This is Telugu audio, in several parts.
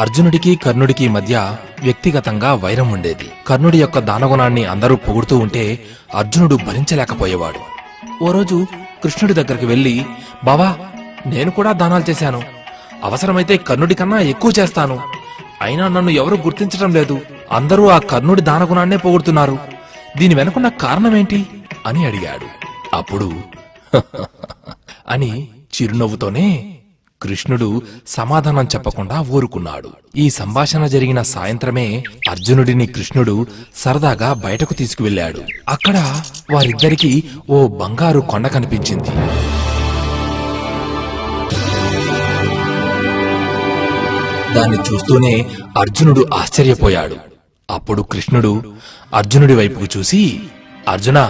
అర్జునుడికి కర్ణుడికి మధ్య వ్యక్తిగతంగా వైరం ఉండేది. కర్ణుడి యొక్క దానగుణాన్ని అందరూ పొగుడుతూ ఉంటే అర్జునుడు భరించలేకపోయేవాడు. ఓ రోజు కృష్ణుడి దగ్గరికి వెళ్లి, బావా, నేను కూడా దానాలు చేశాను. అవసరమైతే కర్ణుడి కన్నా ఎక్కువ చేస్తాను. అయినా నన్ను ఎవరూ గుర్తించటం లేదు. అందరూ ఆ కర్ణుడి దానగుణాన్నే పొగుడుతున్నారు. దీని వెనుకున్న కారణమేంటి అని అడిగాడు. అప్పుడు అని చిరునవ్వుతోనే కృష్ణుడు సమాధానం చెప్పకుండా ఊరుకున్నాడు. ఈ సంభాషణ జరిగిన సాయంత్రమే అర్జునుడిని కృష్ణుడు సరదాగా బయటకు తీసుకువెళ్లాడు. అక్కడ వారిద్దరికీ ఓ బంగారు కొండ కనిపించింది. దాన్ని చూస్తూనే అర్జునుడు ఆశ్చర్యపోయాడు. అప్పుడు కృష్ణుడు అర్జునుడి వైపుకు చూసి, అర్జునా,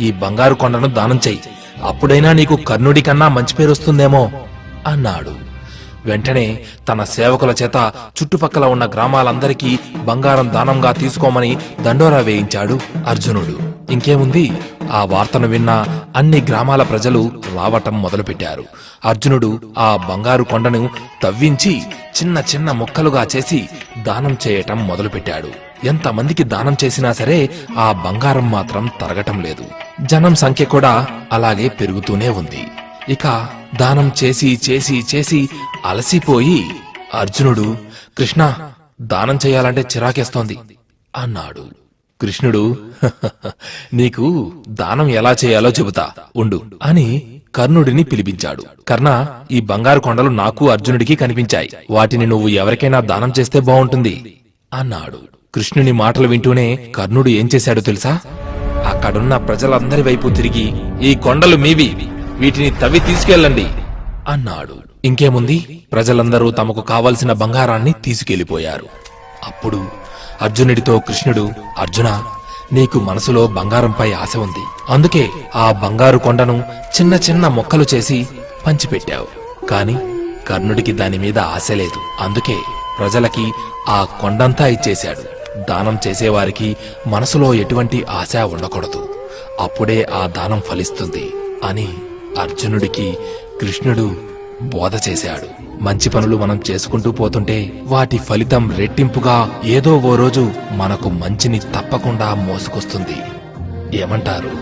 ఈ బంగారు కొండను దానం చెయ్యి. అప్పుడైనా నీకు కర్ణుడి కన్నా మంచి పేరు వస్తుందేమో అన్నాడు. వెంటనే తన సేవకుల చేత చుట్టుపక్కల ఉన్న గ్రామాలందరికీ బంగారం దానంగా తీసుకోమని దండోరా వేయించాడు అర్జునుడు. ఇంకేముంది, ఆ వార్తను విన్న అన్ని గ్రామాల ప్రజలు రావటం మొదలుపెట్టారు. అర్జునుడు ఆ బంగారు కొండను తవ్వించి చిన్న చిన్న ముక్కలుగా చేసి దానం చేయటం మొదలుపెట్టాడు. ఎంతమందికి దానం చేసినా సరే ఆ బంగారం మాత్రం తరగటం లేదు. జనం సంఖ్య కూడా అలాగే పెరుగుతూనే ఉంది. ఇక దానం చేసి చేసి చేసి అలసిపోయి అర్జునుడు, కృష్ణ, దానం చేయాలంటే చిరాకేస్తోంది అన్నాడు. కృష్ణుడు, నీకు దానం ఎలా చేయాలో చెబుతా ఉండు అని కర్ణుడిని పిలిపించాడు. కర్ణ, ఈ బంగారు కొండలు నాకు అర్జునుడికి కనిపించాయి. వాటిని నువ్వు ఎవరికైనా దానం చేస్తే బావుంటుంది అన్నాడు. కృష్ణుని మాటలు వింటూనే కర్ణుడు ఏం చేశాడో తెలుసా? అక్కడున్న ప్రజలందరి వైపు తిరిగి, ఈ కొండలు మీవి, వీటిని తవ్వి తీసుకెళ్ళండి అన్నాడు. ఇంకేముంది, ప్రజలందరూ తమకు కావలసిన బంగారాన్ని తీసుకెళ్లిపోయారు. అప్పుడు అర్జునుడితో కృష్ణుడు, అర్జున, నీకు మనసులో బంగారంపై ఆశ ఉంది. అందుకే ఆ బంగారు కొండను చిన్న చిన్న మొక్కలు చేసి పంచిపెట్టావు. కాని కర్ణుడికి దాని మీద ఆశ లేదు. అందుకే ప్రజలకి ఆ కొండంతా ఇచ్చేశాడు. దానం చేసేవారికి మనసులో ఎటువంటి ఆశ ఉండకూడదు. అప్పుడే ఆ దానం ఫలిస్తుంది అని అర్జునుడికి కృష్ణుడు బోధ చేశాడు. మంచి పనులు మనం చేసుకుంటూ పోతుంటే వాటి ఫలితం రెట్టింపుగా ఏదో ఓ రోజు మనకు మంచిని తప్పకుండా మోసుకొస్తుంది. ఏమంటారు?